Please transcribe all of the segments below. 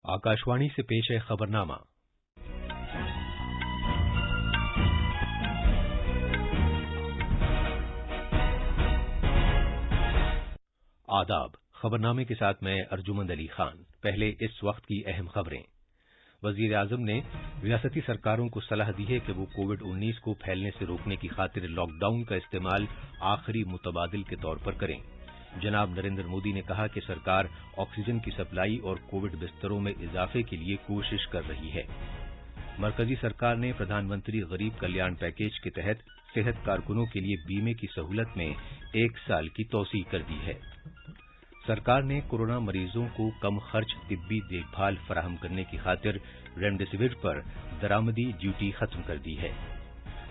आकाशवाणी से पेश है खबरनामा। आदाब। खबरनामे के साथ मैं अर्जुमंद अली खान। पहले इस वक्त की अहम खबरें। वजीर आजम ने रियासती सरकारों को सलाह दी है कि वो कोविड-19 को फैलने से रोकने की खातिर लॉकडाउन का इस्तेमाल आखिरी मुतबादिल के तौर पर करें। जनाब नरेंद्र मोदी ने कहा कि सरकार ऑक्सीजन की सप्लाई और कोविड बिस्तरों में इजाफे के लिए कोशिश कर रही है। मरकजी सरकार ने प्रधानमंत्री गरीब कल्याण पैकेज के तहत सेहत कारकुनों के लिए बीमे की सहूलत में 1 साल की तौसीह कर दी है। सरकार ने कोरोना मरीजों को कम खर्च तिब्बी देखभाल फराहम करने की खातिर रेमडेसिविर पर दरामदी ड्यूटी खत्म कर दी है।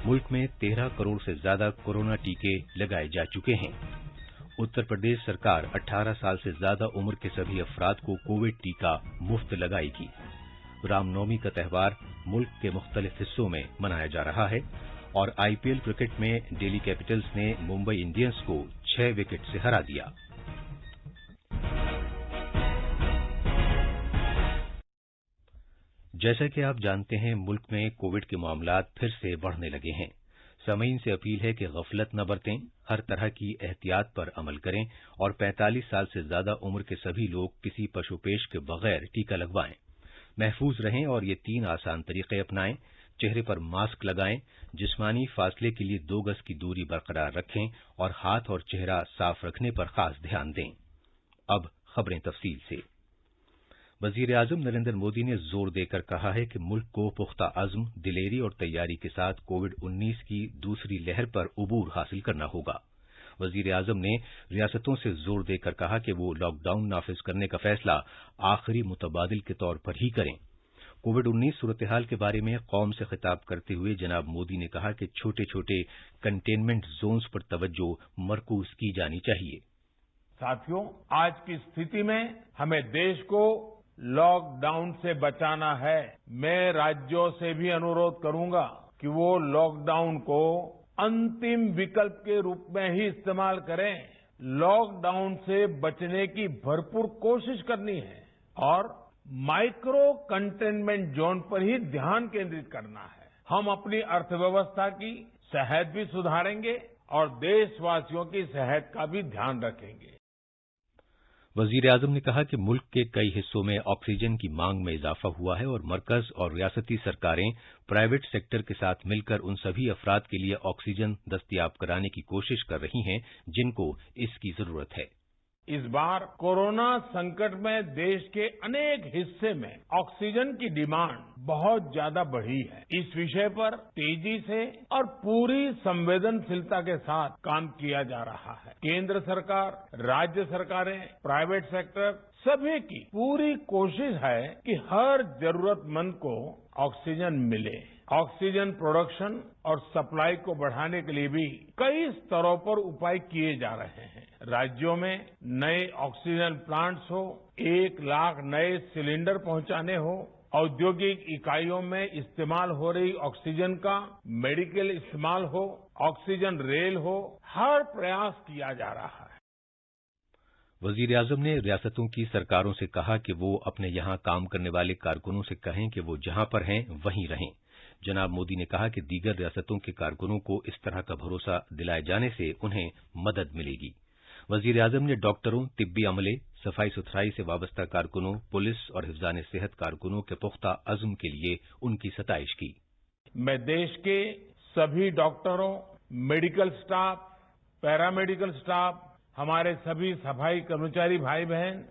मुल्क में 13 करोड़ से ज्यादा कोरोना टीके लगाए जा चुके हैं। उत्तर प्रदेश सरकार 18 साल से ज्यादा उम्र के सभी अफराद को कोविड टीका मुफ्त लगाएगी। रामनवमी का त्यौहार मुल्क के मुख्तलिफ हिस्सों में मनाया जा रहा है और आईपीएल क्रिकेट में दिल्ली कैपिटल्स ने मुंबई इंडियंस को 6 विकेट से हरा दिया। जैसा कि आप जानते हैं, मुल्क में कोविड के मामलात फिर से बढ़ने लगे हैं। सामीन से अपील है कि गफलत न बरतें, हर तरह की एहतियात पर अमल करें और 45 साल से ज्यादा उम्र के सभी लोग किसी पशुपेश के बगैर टीका लगवाएं। महफूज रहें और ये 3 आसान तरीके अपनाएं। चेहरे पर मास्क लगाएं, जिस्मानी फासले के लिए 2 गज की दूरी बरकरार रखें और हाथ और चेहरा साफ रखने पर खास ध्यान दें। अब खबरें तफसील से। वजीर आजम नरेंद्र मोदी ने जोर देकर कहा है कि मुल्क को पुख्ता अज़्म, दिलेरी और तैयारी के साथ कोविड-19 की दूसरी लहर पर उबूर हासिल करना होगा। वजीर आजम ने रियासतों से जोर देकर कहा कि वो लॉकडाउन नाफिज करने का फैसला आखिरी मुतबादिल के तौर पर ही करें। कोविड-19 सूरत हाल के बारे में कौम से खिताब करते हुए जनाब मोदी ने कहा कि छोटे छोटे कंटेनमेंट जोन्स पर तवज्जो मरकूज की जानी चाहिए। साथियों, आज की स्थिति में हमें देश को लॉकडाउन से बचाना है। मैं राज्यों से भी अनुरोध करूंगा कि वो लॉकडाउन को अंतिम विकल्प के रूप में ही इस्तेमाल करें। लॉकडाउन से बचने की भरपूर कोशिश करनी है और माइक्रो कंटेनमेंट जोन पर ही ध्यान केंद्रित करना है। हम अपनी अर्थव्यवस्था की सेहत भी सुधारेंगे और देशवासियों की सेहत का भी ध्यान रखेंगे। वजीर आजम ने कहा कि मुल्क के कई हिस्सों में ऑक्सीजन की मांग में इजाफा हुआ है और मरकज और रियासती सरकारें प्राइवेट सेक्टर के साथ मिलकर उन सभी अफराद के लिए ऑक्सीजन दस्तयाब कराने की कोशिश कर रही हैं जिनको इसकी जरूरत है। इस बार कोरोना संकट में देश के अनेक हिस्से में ऑक्सीजन की डिमांड बहुत ज्यादा बढ़ी है। इस विषय पर तेजी से और पूरी संवेदनशीलता के साथ काम किया जा रहा है। केंद्र सरकार, राज्य सरकारें, प्राइवेट सेक्टर सभी की पूरी कोशिश है कि हर जरूरतमंद को ऑक्सीजन मिले। ऑक्सीजन प्रोडक्शन और सप्लाई को बढ़ाने के लिए भी कई स्तरों पर उपाय किए जा रहे हैं। राज्यों में नए ऑक्सीजन प्लांट्स हो, 1 लाख नए सिलेंडर पहुंचाने हो, औद्योगिक इकाइयों में इस्तेमाल हो रही ऑक्सीजन का मेडिकल इस्तेमाल हो, ऑक्सीजन रेल हो, हर प्रयास किया जा रहा है। वजीर आजम ने रियासतों की सरकारों से कहा कि वो अपने यहां काम करने वाले कारकुनों से कहें कि वो जहां पर हैं वहीं रहें। जनाब मोदी ने कहा कि दीगर रियासतों के कारकुनों को इस तरह का भरोसा दिलाए जाने से उन्हें मदद मिलेगी। वजीर आजम ने डॉक्टरों, तिब्बी अमले, सफाई सुथराई से वाबस्ता कारकुनों, पुलिस और हिफ्जान सेहत कारकुनों के पुख्ता अज़्म के लिए उनकी सताइश की। मैं देश के सभी डॉक्टरों, मेडिकल स्टाफ, पैरामेडिकल स्टाफ, हमारे सभी सफाई कर्मचारी भाई बहन,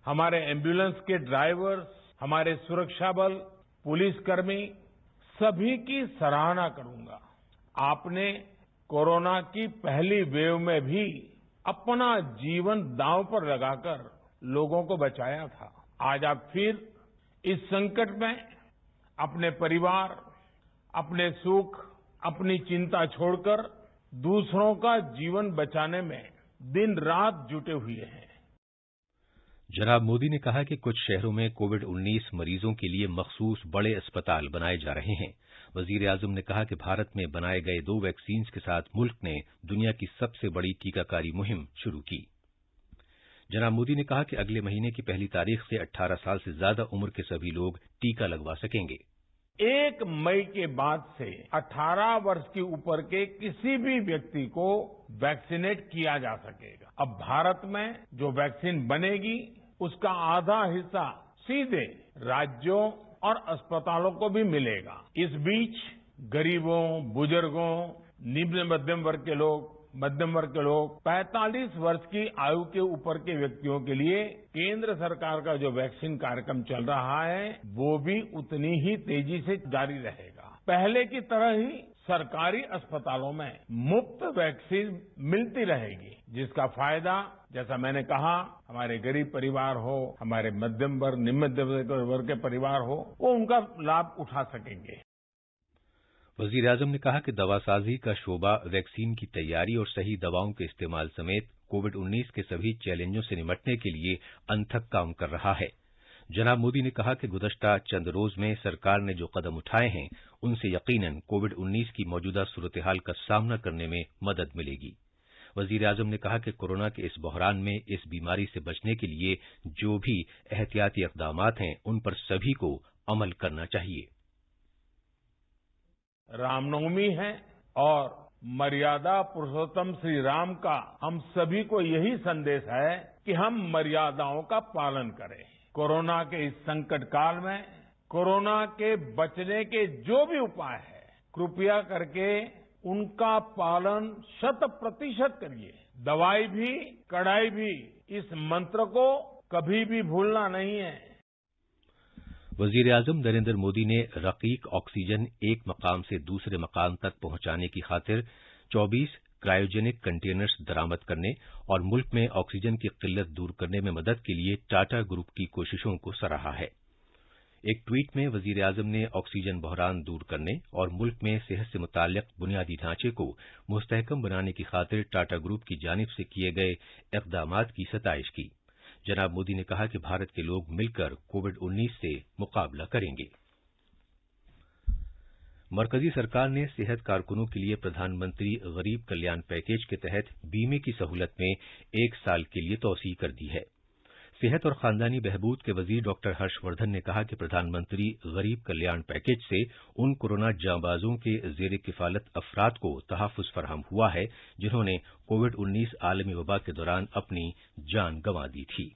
हमारे एम्बुलेंस के ड्राइवर्स, हमारे सुरक्षा बल, पुलिसकर्मी सभी की सराहना करूंगा। आपने कोरोना की पहली वेव में भी अपना जीवन दांव पर लगाकर लोगों को बचाया था। आज आप फिर इस संकट में अपने परिवार, अपने सुख, अपनी चिंता छोड़कर दूसरों का जीवन बचाने में दिन रात जुटे हुए हैं। जनाब मोदी ने कहा कि कुछ शहरों में कोविड-19 मरीजों के लिए मखसूस बड़े अस्पताल बनाए जा रहे हैं। वजीर आजम ने कहा कि भारत में बनाए गए 2 वैक्सीन्स के साथ मुल्क ने दुनिया की सबसे बड़ी टीकाकारी मुहिम शुरू की। जनाब मोदी ने कहा कि अगले महीने की पहली तारीख से 18 साल से ज्यादा उम्र के सभी लोग टीका लगवा सकेंगे। 1 मई के बाद से 18 वर्ष की ऊपर के किसी भी व्यक्ति को वैक्सीनेट किया जा सकेगा। अब भारत में जो वैक्सीन बनेगी उसका आधा हिस्सा सीधे राज्यों और अस्पतालों को भी मिलेगा। इस बीच गरीबों, बुजुर्गों, निम्न मध्यम वर्ग के लोग, 45 वर्ष की आयु के ऊपर के व्यक्तियों के लिए केंद्र सरकार का जो वैक्सीन कार्यक्रम चल रहा है वो भी उतनी ही तेजी से जारी रहेगा। पहले की तरह ही सरकारी अस्पतालों में मुफ्त वैक्सीन मिलती रहेगी, जिसका फायदा, जैसा मैंने कहा, हमारे गरीब परिवार हो, हमारे मध्यम वर्ग, निम्न मध्यम वर्ग के परिवार हो, वो उनका लाभ उठा सकेंगे। वजीर आजम ने कहा कि दवासाजी का शोबा वैक्सीन की तैयारी और सही दवाओं के इस्तेमाल समेत कोविड-19 के सभी चैलेंजों से निपटने के लिए अनथक काम कर रहा है। जनाब मोदी ने कहा कि गुज़श्ता चंद रोज में सरकार ने जो कदम उठाए हैं उनसे यकीनन कोविड-19 की मौजूदा सूरत-ए-हाल का सामना करने में मदद मिलेगी। वजीर आजम ने कहा कि कोरोना के इस बहरान में इस बीमारी से बचने के लिए जो भी एहतियाती इक़दामात हैं उन पर सभी को अमल करना चाहिए। रामनवमी है और मर्यादा पुरुषोत्तम श्री राम का हम सभी को यही संदेश है कि हम मर्यादाओं का पालन करें। कोरोना के इस संकट काल में कोरोना के बचने के जो भी उपाय है, कृपया करके उनका पालन 100% करिए। दवाई भी, कड़ाई भी, इस मंत्र को कभी भी भूलना नहीं है। वजीर आजम नरेंद्र मोदी ने रकीक ऑक्सीजन एक मकाम से दूसरे मकाम तक पहुंचाने की खातिर 24 क्रायोजेनिक कंटेनर्स बरामद करने और मुल्क में ऑक्सीजन की किल्लत दूर करने में मदद के लिए टाटा ग्रुप की कोशिशों को सराहा है। एक ट्वीट में वजीर आजम ने ऑक्सीजन बहरान दूर करने और मुल्क में सेहत से मुताल्लिक बुनियादी ढांचे को मुस्तहकम बनाने की खातिर टाटा ग्रुप की जानिब से किए गए इक़दामात की सताइश की। जनाब मोदी ने कहा कि भारत के लोग मिलकर कोविड-19 से मुकाबला करेंगे। मरकजी सरकार ने सेहत कारकुनों के लिए प्रधानमंत्री गरीब कल्याण पैकेज के तहत बीमे की सहूलत में 1 साल के लिए तौसीह कर दी है। सेहत और खानदानी बहबूद के वजीर डॉक्टर हर्षवर्धन ने कहा कि प्रधानमंत्री गरीब कल्याण पैकेज से उन कोरोना जांबाजों के जेर किफालत अफराद को तहफ़्फ़ुज़ फराहम हुआ है जिन्होंने कोविड-19 आलमी वबा के दौरान अपनी जान गंवा दी थी।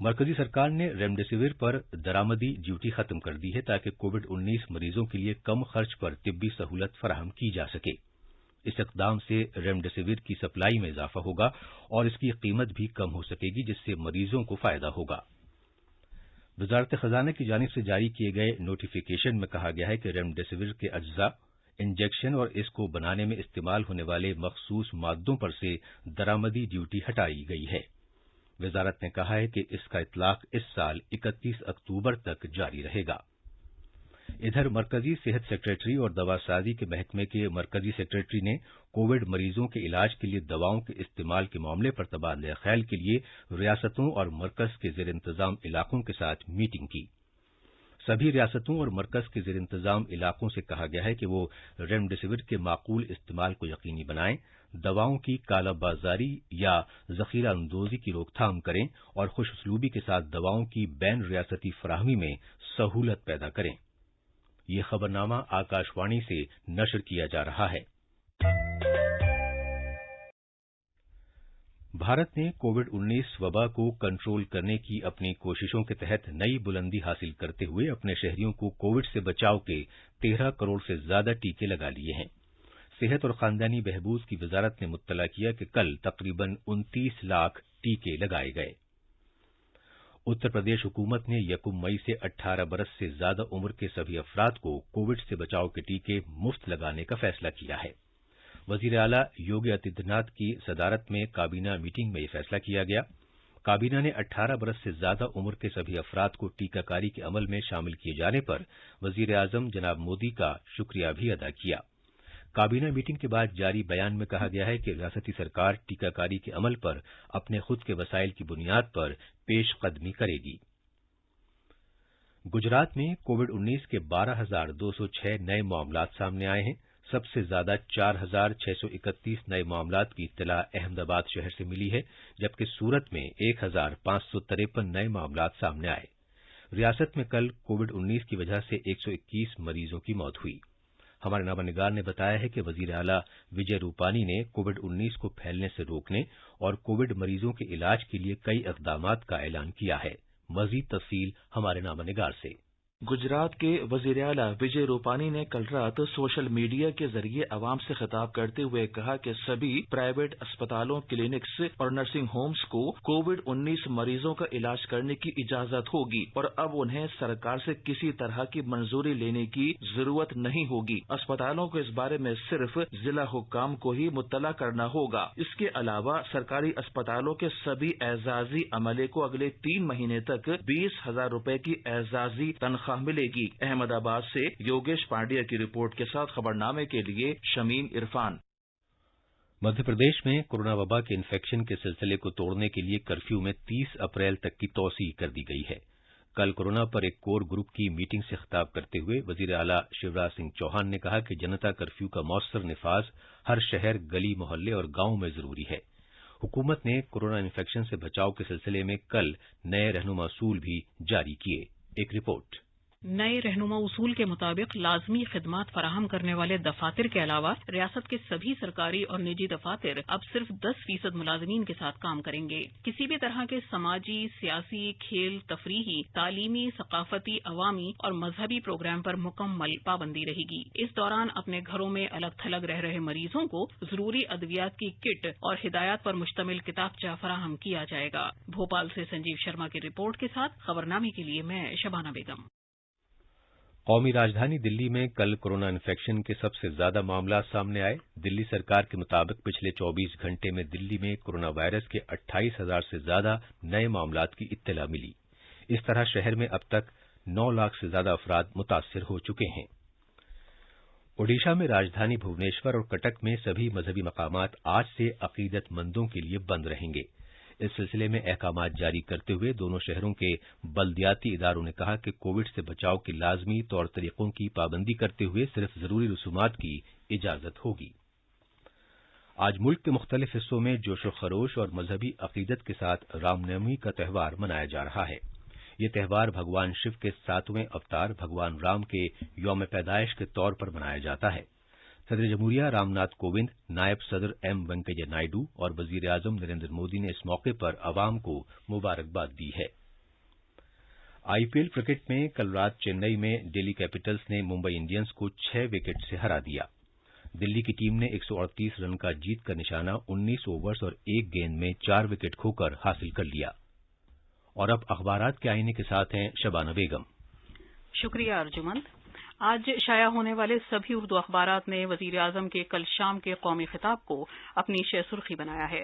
मरकजी सरकार ने रेमडेसिविर पर दरामदी ड्यूटी खत्म कर दी है ताकि कोविड-19 मरीजों के लिए कम खर्च पर तिब्बी सहूलत फराहम की जा सके। इस इक़दाम से रेमडेसिविर की सप्लाई में इजाफा होगा और इसकी कीमत भी कम हो सकेगी, जिससे मरीजों को फायदा होगा। वजारत खजाना की जानिब से जारी किए गए नोटिफिकेशन में कहा गया है कि रेमडेसिविर के अज्जा, इंजेक्शन और इसको बनाने में इस्तेमाल होने वाले मखसूस मादों पर से दरामदी ड्यूटी हटाई गई है। वजारत ने कहा है कि इसका इतलाक इस साल 31 अक्टूबर तक जारी रहेगा। इधर मरकजी सेहत सेक्रेटरी और दवासाजी के महकमे के मरकजी सेक्रेटरी ने कोविड मरीजों के इलाज के लिए दवाओं के इस्तेमाल के मामले पर तबादला ख्याल के लिए रियासतों और मरकज के जेर इंतजाम इलाकों के साथ मीटिंग की। सभी रियासतों और मरकज के जेर इंतजाम इलाकों से कहा गया है कि वो रेमडेसिविर के माकूल इस्तेमाल को यकीनी बनाएं, दवाओं की कालाबाजारी या जखीरा अंदोजी की रोकथाम करें और खुशउस्लूबी के साथ दवाओं की बैन रियासती फराहमी में सहूलत पैदा करें। ये खबरनामा आकाशवाणी से नशर किया जा रहा है। भारत ने कोविड-19 वबा को कंट्रोल करने की अपनी कोशिशों के तहत नई बुलंदी हासिल करते हुए अपने शहरियों को कोविड से बचाव के 13 करोड़ से ज्यादा टीके लगा लिए हैं। सेहत और खानदानी बहबूद की वजारत ने मुत्तला किया कि कल तकरीबन 29 लाख टीके लगाए गए। उत्तर प्रदेश हुकूमत ने 1 मई से 18 बरस से ज्यादा उम्र के सभी अफराद को कोविड से बचाव के टीके मुफ्त लगाने का फैसला किया है। वजीर आला योगी आदित्यनाथ की सदारत में काबीना मीटिंग में यह फैसला किया गया। काबीना ने 18 बरस से ज्यादा उम्र के सभी अफराद को टीकाकारी के अमल में शामिल किए जाने पर वजीर आजम जनाब मोदी का शुक्रिया भी अदा किया। काबीना मीटिंग के बाद जारी बयान में कहा गया है कि रियासती सरकार टीकाकारी के अमल पर अपने खुद के वसाइल की बुनियाद पर पेशकदमी करेगी। गुजरात में कोविड-19 के 12,206 नए मामलात सामने आए हैं। सबसे ज्यादा 4,631 नए मामलात की इत्तला अहमदाबाद शहर से मिली है, जबकि सूरत में 1,553 नए मामलात सामने आए। रियासत में कल कोविड-19 की वजह से 121 मरीजों की मौत हुई। हमारे नामानिगार ने बताया है कि वजीर आला विजय रूपानी ने कोविड-19 को फैलने से रोकने और कोविड मरीजों के इलाज के लिए कई इक़दामात का ऐलान किया है। मजीद तफसील हमारे नामानिगार से। गुजरात के वजीर आला विजय रूपानी ने कल रात सोशल मीडिया के जरिए अवाम से खिताब करते हुए कहा कि सभी प्राइवेट अस्पतालों, क्लिनिक्स और नर्सिंग होम्स को कोविड-19 मरीजों का इलाज करने की इजाजत होगी और अब उन्हें सरकार से किसी तरह की मंजूरी लेने की जरूरत नहीं होगी। अस्पतालों को इस बारे में सिर्फ जिला हुक्काम को ही मुत्तला करना होगा। इसके अलावा सरकारी अस्पतालों के सभी एजाजी अमले को अगले 3 महीने तक 20,000 रुपए की एजाजी तनख्वाह मिलेगी। अहमदाबाद से योगेश पांड्या की रिपोर्ट के साथ खबरनामे के लिए शमीम इरफान। मध्य प्रदेश में कोरोना वबा के इन्फेक्शन के सिलसिले को तोड़ने के लिए कर्फ्यू में 30 अप्रैल तक की तौसीह कर दी गई है। कल कोरोना पर एक कोर ग्रुप की मीटिंग से खिताब करते हुए वजीर आला शिवराज सिंह चौहान ने कहा कि जनता कर्फ्यू का मौसर निफाज हर शहर, गली, मोहल्ले और गांव में जरूरी है। हुकूमत ने कोरोना इन्फेक्शन से बचाव के सिलसिले में कल नए रहनुमा उसूल भी जारी किए। एक रिपोर्ट। नए रहनुमा उसूल के मुताबिक लाजमी खिदमात फराहम करने वाले दफातर के अलावा रियासत के सभी सरकारी और निजी दफातर अब सिर्फ 10% मुलाजमीन के साथ काम करेंगे। किसी भी तरह के समाजी, सियासी, खेल, तफरीही, तालीमी, सकाफती, अवामी और मजहबी प्रोग्राम पर मुकम्मल पाबंदी रहेगी। इस दौरान अपने घरों में अलग थलग रह रहे मरीजों को जरूरी अद्वियात की किट और हिदायत पर मुश्तमिल किताबचा फराहम किया जाएगा। भोपाल से संजीव शर्मा की रिपोर्ट के साथ खबरनामे के लिए मैं शबाना बेगम। कौमी राजधानी दिल्ली में कल कोरोना इन्फेक्शन के सबसे ज्यादा मामला सामने आए। दिल्ली सरकार के मुताबिक पिछले 24 घंटे में दिल्ली में कोरोना वायरस के 28,000 से ज्यादा नए मामलात की इत्तला मिली। इस तरह शहर में अब तक 9 लाख से ज्यादा अफराद मुतासिर हो चुके हैं। ओडिशा में राजधानी भुवनेश्वर और कटक में सभी मजहबी मकामात आज से अकीदतमंदों के लिए बंद रहेंगे। इस सिलसिले में अहकामात जारी करते हुए दोनों शहरों के बल्दियाती इदारों ने कहा कि कोविड से बचाव के लाजमी तौर तरीकों की पाबंदी करते हुए सिर्फ जरूरी रसूमात की इजाजत होगी। आज मुल्क के मुख्तलिफ हिस्सों में जोशो खरोश और मजहबी अकीदत के साथ रामनवमी का त्यौहार मनाया जा रहा है। ये त्यौहार भगवान शिव के 7वें अवतार भगवान राम के यौम पैदाइश के तौर पर मनाया जाता है। सदर जमहूरिया रामनाथ कोविंद, नायब सदर एम वेंकैया नायडू और वजीर आजम नरेंद्र मोदी ने इस मौके पर अवाम को मुबारकबाद दी है। आईपीएल क्रिकेट में कल रात चेन्नई में दिल्ली कैपिटल्स ने मुंबई इंडियंस को 6 विकेट से हरा दिया। दिल्ली की टीम ने 138 रन का जीत का निशाना 19 ओवर्स और 1 गेंद में 4 विकेट खोकर हासिल कर लिया। और अब अखबारात के आईने के साथ हैं शबाना बेगम। शुक्रिया अर्जुमंद। आज शाया होने वाले सभी उर्दू अखबारात ने वजीर आजम के कल शाम के कौमी खिताब को अपनी शह सुर्खी बनाया है।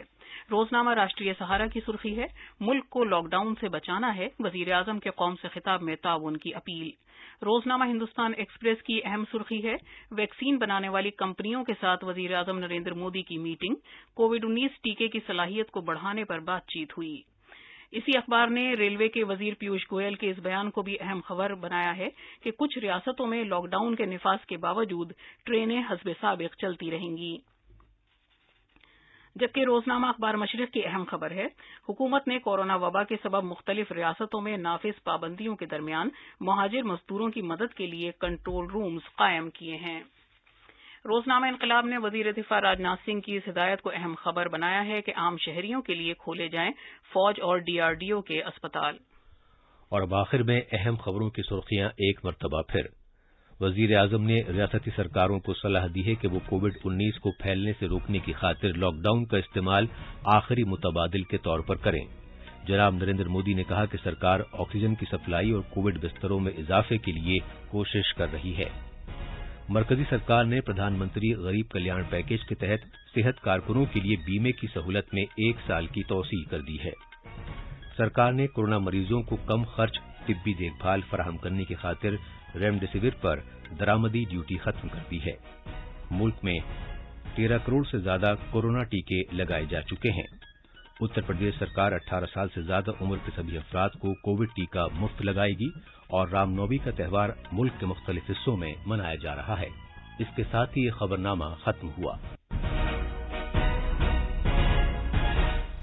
रोजनामा राष्ट्रीय सहारा की सुर्खी है, मुल्क को लॉकडाउन से बचाना है, वजीर आजम के कौम से खिताब में ताउन की अपील। रोजनामा हिंदुस्तान एक्सप्रेस की अहम सुर्खी है, वैक्सीन बनाने वाली कंपनियों के साथ वजीर आजम नरेंद्र मोदी की मीटिंग, कोविड-19 टीके की सलाहियत को बढ़ाने पर बातचीत हुई। इसी अखबार ने रेलवे के वजीर पीयूष गोयल के इस बयान को भी अहम खबर बनाया है कि कुछ रियासतों में लॉकडाउन के निफाज के बावजूद ट्रेनें हस्बे साबिक चलती रहेंगी। जबकि रोजनामा अखबार मशरिक की अहम खबर है, हुकूमत ने कोरोना वबा के सबब मुख्तलिफ रियासतों में नाफिज पाबंदियों के दरमियान मुहाजिर मजदूरों की मदद के लिए कंट्रोल रूम्स कायम किए हैं। रोजनामा इनकलाब ने वजीर दिफा राजनाथ सिंह की इस हिदायत को अहम खबर बनाया है कि आम शहरियों के लिए खोले जाएं फौज और डीआरडीओ के अस्पताल। और अब आखिर में अहम खबरों की सुर्खियां एक मरतबा फिर। वजीर आजम ने रियासती सरकारों को सलाह दी है कि वो कोविड-19 को फैलने से रोकने की खातिर लॉकडाउन का इस्तेमाल आखिरी मुतबादिल के तौर पर करें। जनाब नरेंद्र मोदी ने कहा कि सरकार ऑक्सीजन की सप्लाई और कोविड बिस्तरों में इजाफे के लिए कोशिश कर रही है। मरकजी सरकार ने प्रधानमंत्री गरीब कल्याण पैकेज के तहत सेहत कारकुनों के लिए बीमे की सहूलत में 1 साल की तौसीह कर दी है। सरकार ने कोरोना मरीजों को कम खर्च तिब्बी देखभाल फराहम करने की खातिर रेमडेसिविर पर दरामदी ड्यूटी खत्म कर दी है। मुल्क में 13 करोड़ से ज्यादा कोरोना टीके लगाए जा चुके हैं। उत्तर प्रदेश सरकार 18 साल से ज्यादा उम्र के सभी अफराद को कोविड टीका मुफ्त लगाएगी और रामनवमी का त्यौहार मुल्क के मुख्तलिफ हिस्सों में मनाया जा रहा है। इसके साथ ही ये खबरनामा खत्म हुआ।